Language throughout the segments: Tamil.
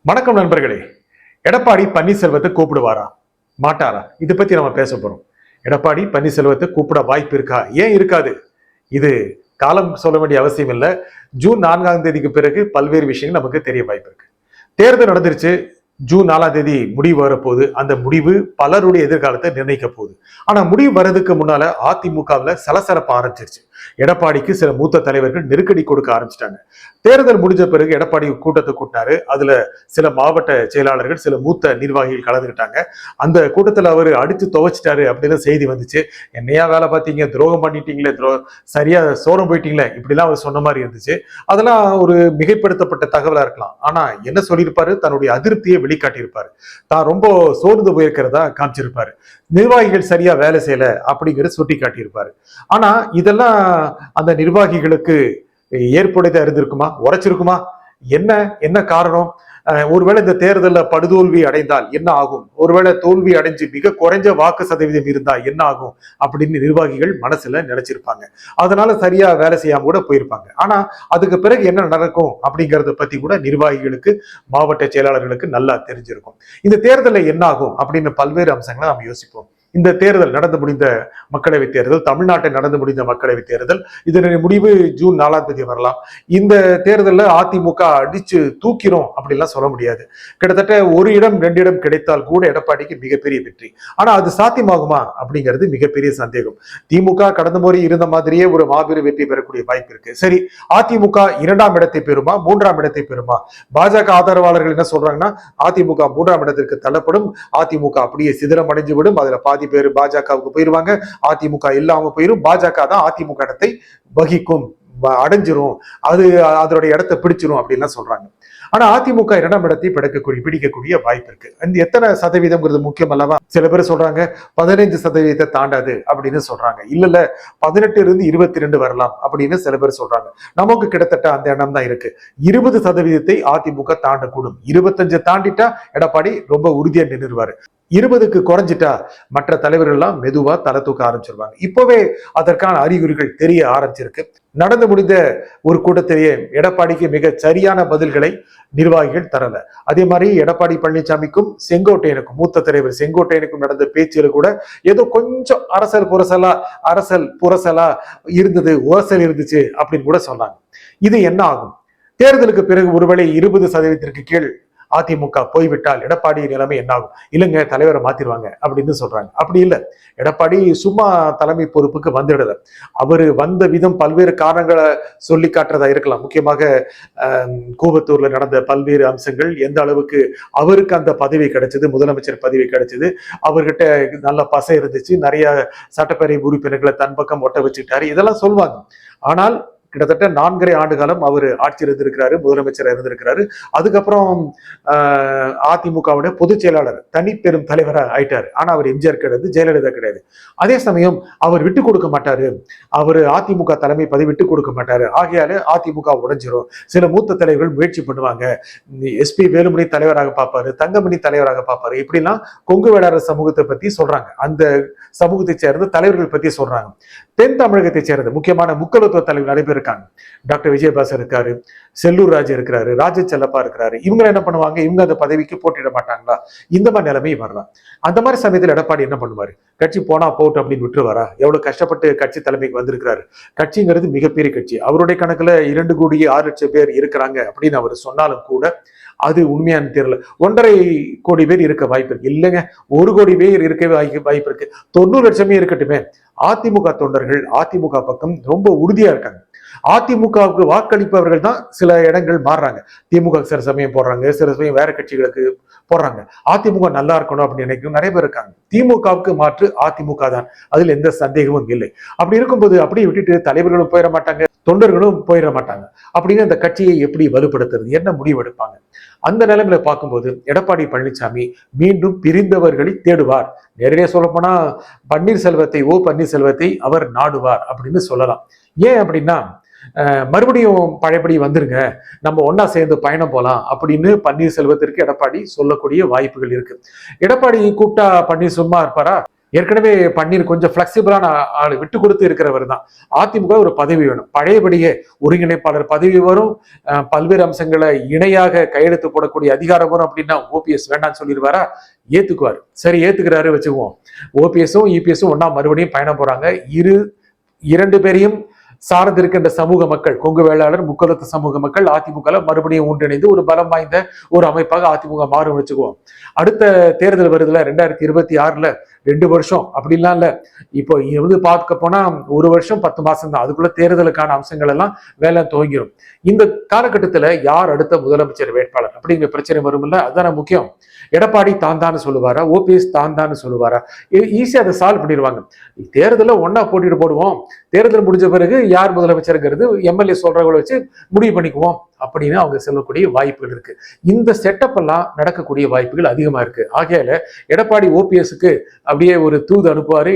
வணக்கம் நண்பர்களே. எடப்பாடி பன்னீர்செல்வத்தை கூப்பிடுவாரா மாட்டாரா? இதை பத்தி நம்ம பேச போறோம். எடப்பாடி பன்னீர்செல்வத்தை கூப்பிட வாய்ப்பு இருக்கா? ஏன் இருக்காது? இது காலம் சொல்ல வேண்டிய அவசியம் இல்லை. ஜூன் 4ஆம் தேதிக்கு பிறகு பல்வேறு விஷயங்கள் நமக்கு தெரிய வாய்ப்பு இருக்கு. தேர்தல் நடந்துருச்சு. ஜூன் 4ஆம் தேதி முடிவு வரப்போகுது. அந்த முடிவு பலருடைய எதிர்காலத்தை நிர்ணயிக்க போகுது. ஆனா முடிவு வர்றதுக்கு முன்னால அதிமுகவில் சலசலப்ப ஆரம்பிச்சிருச்சு. எடப்பாடிக்கு சில மூத்த தலைவர்கள் நெருக்கடி கொடுக்க ஆரம்பிச்சிட்டாங்க. தேர்தல் முடிஞ்ச பிறகு எடப்பாடி கூட்டத்தை கூட்டினாரு. அதுல சில மாவட்ட செயலாளர்கள், சில மூத்த நிர்வாகிகள் கலந்துக்கிட்டாங்க. அந்த கூட்டத்தில் அவர் அடிச்சு துவைச்சிட்டாரு அப்படின்னு செய்தி வந்துச்சு. என்னையா வேலை பார்த்தீங்க, துரோகம் பண்ணிட்டீங்களே, சரியா சோரம் போயிட்டீங்களே, இப்படிலாம் அவர் சொன்ன மாதிரி இருந்துச்சு. அதெல்லாம் ஒரு மிகைப்படுத்தப்பட்ட தகவலா இருக்கலாம். ஆனா என்ன சொல்லியிருப்பாரு? தன்னுடைய அதிருப்தியை வெளிக்காட்டியிருப்பாரு. தான் ரொம்ப சோர்ந்து போயிருக்கிறதா காமிச்சிருப்பாரு. நிர்வாகிகள் சரியா வேலை செய்யல அப்படிங்கிறத சுட்டி காட்டியிருப்பாரு. ஆனா இதெல்லாம் அந்த நிர்வாகிகளுக்கு ஏற்புடையதா இருந்திருக்குமா? உரைச்சிருக்குமா? என்ன என்ன காரணம்? ஒருவேளை இந்த தேர்தலில் படுதோல்வி அடைந்தால் என்ன ஆகும்? ஒருவேளை தோல்வி அடைஞ்சு மிக குறைஞ்ச வாக்கு சதவீதம் இருந்தா என்ன ஆகும் அப்படின்னு நிர்வாகிகள் மனசுல நினைச்சிருப்பாங்க. அதனால சரியா வேலை செய்யாம கூட போயிருப்பாங்க. ஆனா அதுக்கு பிறகு என்ன நடக்கும் அப்படிங்கறத பத்தி கூட நிர்வாகிகளுக்கு, மாவட்ட செயலாளர்களுக்கு நல்லா தெரிஞ்சிருக்கும். இந்த தேர்தலில் என்ன ஆகும் அப்படின்னு பல்வேறு அம்சங்களை நாம் யோசிப்போம். இந்த தேர்தல் நடந்து முடிந்த மக்களவை தேர்தல், தமிழ்நாட்டில் நடந்து முடிந்த மக்களவை தேர்தல், இதனுடைய முடிவு ஜூன் 4ஆம் தேதி வரலாம். இந்த தேர்தலில் அதிமுக அடிச்சு தூக்கிறோம் அப்படிலாம் சொல்ல முடியாது. கிட்டத்தட்ட ஒரு இடம் 2 இடம் கிடைத்தால் கூட எடப்பாடிக்கு மிகப்பெரிய வெற்றி. ஆனா அது சாத்தியமாகுமா அப்படிங்கிறது மிகப்பெரிய சந்தேகம். திமுக கடந்த முறை இருந்த மாதிரியே ஒரு மாபெரும் வெற்றி பெறக்கூடிய வாய்ப்பு இருக்கு. சரி, அதிமுக 2ஆம் இடத்தை பெறுமா, 3ஆம் இடத்தை பெறுமா? பாஜக ஆதரவாளர்கள் என்ன சொல்றாங்கன்னா, அதிமுக 3ஆம் இடத்திற்கு தள்ளப்படும், அதிமுக அப்படியே சிதிலம் அடைஞ்சு விடும், அதுல பாதி பேர் பாஜகவுக்கு போயிருவாங்க, அதிமுக இல்லாம போயிரும், பாஜக தான் அதிமுக இடத்தை வகிக்கும், அடைஞ்சிரும், அது அதனுடைய இடத்தை பிடிச்சிரும் அப்படின்லாம் சொல்றாங்க. ஆனா அதிமுக 2ஆம் இடத்தை பிடிக்கக்கூடிய வாய்ப்பு இருக்கு. இந்த எத்தனை சதவீதம்ங்கிறது முக்கியம் அல்லவா? சில பேர் சொல்றாங்க 15% தாண்டாது அப்படின்னு சொல்றாங்க. இல்ல 18 22 வரலாம் அப்படின்னு சில பேர் சொல்றாங்க. நமக்கு கிட்டத்தட்ட அந்த எண்ணம் தான் இருக்கு. 20% அதிமுக தாண்டக்கூடும். 25 தாண்டிட்டா எடப்பாடி ரொம்ப உறுதியா நின்றுவாரு. 20க்கு குறைஞ்சிட்டா மற்ற தலைவர்கள் எல்லாம் மெதுவா தலை தூக்க ஆரம்பிச்சிருவாங்க. இப்பவே அதற்கான அறிகுறிகள் தெரிய ஆரம்பிச்சிருக்கு. நடந்து முடிந்த ஒரு கூட்டத்திலேயே எடப்பாடிக்கு மிக சரியான பதில்களை நிர்வாகிகள் தரல. அதே மாதிரி எடப்பாடி பழனிசாமிக்கும் செங்கோட்டையனுக்கும், மூத்த தலைவர் செங்கோட்டையனுக்கும் நடந்த பேச்சுல கூட ஏதோ கொஞ்சம் அரசல் புரசலா இருந்தது, உரசல் இருந்துச்சு அப்படின்னு கூட சொன்னாங்க. இது என்ன ஆகும்? தேர்தலுக்கு பிறகு ஒருவேளை 20% கீழ் அதிமுக போய்விட்டால் எடப்பாடி நிலைமை என்ன ஆகும்? இல்லைங்க, தலைவரை மாத்திருவாங்க அப்படின்னு சொல்றாங்க. அப்படி இல்லை, எடப்பாடி சும்மா தலைமை பொறுப்புக்கு வந்துடல. அவரு வந்த விதம் பல்வேறு காரணங்களை சொல்லி காட்டுறதா இருக்கலாம். முக்கியமாக கூவத்தூர்ல நடந்த பல்வேறு அம்சங்கள், எந்த அளவுக்கு அவருக்கு அந்த பதவி கிடைச்சது, முதலமைச்சர் பதவி கிடைச்சது, அவர்கிட்ட நல்ல பசை இருந்துச்சு, நிறைய சட்டப்பேரவை உறுப்பினர்களை தன் பக்கம் ஒட்ட வச்சுட்டாரு, இதெல்லாம் சொல்லுவாங்க. ஆனால் கிட்டத்தட்ட 4.5 ஆண்டு காலம் அவர் ஆட்சி இருந்திருக்கிறாரு, முதலமைச்சர் இருந்திருக்கிறாரு. அதுக்கப்புறம் அதிமுகவுடைய பொதுச் செயலாளர், தனி பெரும் தலைவராக ஆயிட்டாரு. ஆனா அவர் எம்ஜிஆர் கிடையாது, ஜெயலலிதா கிடையாது. அதே சமயம் அவர் விட்டு கொடுக்க மாட்டாரு, அவர் அதிமுக தலைமை பதவி விட்டு கொடுக்க மாட்டாரு. ஆகையால அதிமுக உடைஞ்சிரும். சில மூத்த தலைவர்கள் முயற்சி பண்ணுவாங்க. எஸ்பி வேலுமணி தலைவராக பார்ப்பாரு, தங்கமணி தலைவராக பார்ப்பாரு, இப்படிலாம் கொங்கு வேளாளர் சமூகத்தை பத்தி சொல்றாங்க. அந்த சமூகத்தை சேர்ந்த தலைவர்கள் பத்தி சொல்றாங்க. தென் தமிழகத்தை சேர்ந்த முக்கியமான முக்கியத்துவ தலைவர் நிறைய பேர் இருக்காங்க. டாக்டர் விஜயபாஸ்கர் இருக்காரு, செல்லூர் ராஜ் இருக்கிறாரு, ராஜ செல்லப்பா இருக்கிறாரு. இவங்க என்ன பண்ணுவாங்க? இவங்க அந்த பதவிக்கு போட்டியிட மாட்டாங்களா? இந்த மாதிரி நிலைமை வரலாம். அந்த மாதிரி சமயத்தில் எடப்பாடி என்ன பண்ணுவாரு? கட்சி போனா போட்டு அப்படின்னு விட்டுருவாரா? எவ்வளவு கஷ்டப்பட்டு கட்சி தலைமைக்கு வந்திருக்கிறாரு. கட்சிங்கிறது மிகப்பெரிய கட்சி. அவருடைய கணக்குல 2,600,000 பேர் இருக்கிறாங்க அப்படின்னு அவர் சொன்னாலும் கூட அது உண்மையான தெரியல. 1.5 கோடி பேர் இருக்க வாய்ப்பு இருக்கு. இல்லைங்க, 1 கோடி பேர் இருக்கவே வாய்ப்பு இருக்கு. 90 லட்சமே இருக்கட்டுமே. அதிமுக தொண்டர்கள் அதிமுக பக்கம் ரொம்ப உறுதியா இருக்காங்க. அதிமுகவுக்கு வாக்களிப்பவர்கள் தான் சில இடங்கள் மாறுறாங்க. திமுக சில சமயம் போடுறாங்க, சில சமயம் வேற கட்சிகளுக்கு போடுறாங்க. அதிமுக நல்லா இருக்கணும் அப்படின்னு நினைக்கும் நிறைய பேர் இருக்காங்க. திமுகவுக்கு மாற்று அதிமுக தான், அதுல எந்த சந்தேகமும் இல்லை. அப்படி இருக்கும்போது அப்படியே விட்டுட்டு தலைவர்களும் போயிட மாட்டாங்க, தொண்டர்களும் போயிட மாட்டாங்க. அப்படின்னு அந்த கட்சியை எப்படி வலுப்படுத்துறது, என்ன முடிவு எடுப்பாங்க? அந்த நிலைமையில பார்க்கும்போது எடப்பாடி பழனிசாமி மீண்டும் பிரிந்தவர்களை தேடுவார். நேரடியாக சொல்ல போனா பன்னீர்செல்வத்தை அவர் நாடுவார் அப்படின்னு சொல்லலாம். ஏன் அப்படின்னா, மறுபடியும் பழையபடி வந்துருங்க, நம்ம ஒன்னா சேர்ந்து பயணம் போலாம் அப்படின்னு பன்னீர்செல்வத்திற்கு எடப்பாடி சொல்லக்கூடிய வாய்ப்புகள் இருக்கு. எடப்பாடி கூப்பிட்டா பன்னீர் சும்மா இருப்பாரா? ஏற்கனவே பன்னீர் கொஞ்சம் பிளெக்சிபிளான ஆளு, விட்டு கொடுத்து இருக்கிறவர் தான். அதிமுக ஒரு பதவி வேணும், பழையபடியே ஒருங்கிணைப்பாளர் பதவி வரும், பல்வேறு அம்சங்களை இணையாக கையெழுத்து போடக்கூடிய அதிகாரம் வரும் அப்படின்னா ஓபிஎஸ் வேண்டாம்னு சொல்லிடுவாரா? ஏத்துக்குவார். சரி, ஏத்துக்கிறாரு வச்சுக்குவோம். ஓபிஎஸும் இபிஎஸும் ஒன்னா மறுபடியும் பயணம் போறாங்க. இரண்டு பேரையும் சார்ந்து இருக்கின்ற சமூக மக்கள், கொங்கு வேளாளர், முக்கலத்து சமூக மக்கள் அதிமுக மறுபடியும் ஒன்றிணைந்து ஒரு பலம் வாய்ந்த ஒரு அமைப்பாக அதிமுக மாறும் வச்சுக்குவோம். அடுத்த தேர்தல் வருதுல 2026, 2 வருஷம் அப்படிலாம் இல்ல, இப்போ பார்க்க போனா 1 வருஷம் 10 மாசம் தான், அதுக்குள்ள தேர்தலுக்கான அம்சங்கள் எல்லாம் வேலை துவங்கிடும். இந்த காலகட்டத்துல யார் அடுத்த முதலமைச்சர் வேட்பாளர் அப்படிங்கிற பிரச்சனை வரும் இல்ல, அதுதானே முக்கியம். எடப்பாடி தான் தான் சொல்லுவாரா, ஓபிஎஸ் தான் தான் சொல்லுவாரா? ஈஸியா அதை சால்வ் பண்ணிடுவாங்க. தேர்தலில் ஒன்னா போட்டிட்டு போடுவோம், தேர்தல் முடிஞ்ச பிறகு யார் முதலமைச்சருங்கிறது எம்எல்ஏ சொல்றவங்களை வச்சு முடிவு பண்ணிக்குவோம் அப்படின்னு அவங்க சொல்லக்கூடிய வாய்ப்புகள் இருக்கு. இந்த செட்டப் எல்லாம் நடக்கக்கூடிய வாய்ப்புகள் அதிகமா இருக்கு. ஆகையால எடப்பாடி ஓபிஎஸ்க்கு அப்படியே ஒரு தூது அனுப்புவாரு,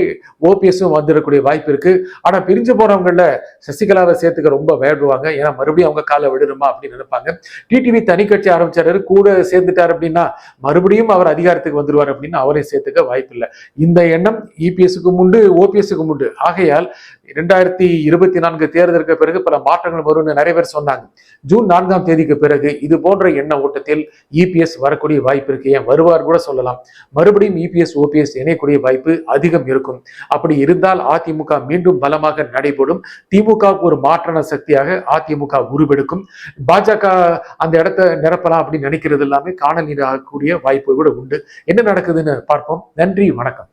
ஓபிஎஸும் வந்துடக்கூடிய வாய்ப்பு இருக்கு. ஆனா பிரிஞ்சு போறவங்கள சசிகலாவை சேர்த்துக்க ரொம்ப வேண்டுவாங்க, ஏன்னா மறுபடியும் அவங்க காலை விடணுமா அப்படின்னு நினைப்பாங்க. டிடிவி தனி கட்சி ஆரம்பிச்சாரு, கூட சேர்ந்துட்டார் அப்படின்னா மறுபடியும் அவர் அதிகாரத்துக்கு வந்துருவார் அப்படின்னு அவரை சேர்த்துக்க வாய்ப்பு இல்லை. இந்த எண்ணம் இபிஎஸ்க்கும் உண்டு, ஓபிஎஸ்க்கும் உண்டு. ஆகையால் 2024 தேர்தலுக்கு பிறகு பல மாற்றங்கள் வரும்னு நிறைய பேர் சொன்னாங்க. ஜூன் 4ஆம் தேதிக்கு பிறகு இது போன்ற எண்ண ஓட்டத்தில் இபிஎஸ் வரக்கூடிய வாய்ப்பு இருக்கு, ஏன் வருவார் கூட சொல்லலாம். மறுபடியும் இபிஎஸ் ஓபிஎஸ் இணையக்கூடிய வாய்ப்பு அதிகம் இருக்கும். அப்படி இருந்தால் அதிமுக மீண்டும் பலமாக நடைபெறும். திமுகவுக்கு ஒரு மாற்றான சக்தியாக அதிமுக உருவெடுக்கும். பாஜக அந்த இடத்தை நிரப்பலாம் அப்படின்னு நினைக்கிறது எல்லாமே காணல் நீராகக்கூடிய வாய்ப்பு கூட உண்டு. என்ன நடக்குதுன்னு பார்ப்போம். நன்றி, வணக்கம்.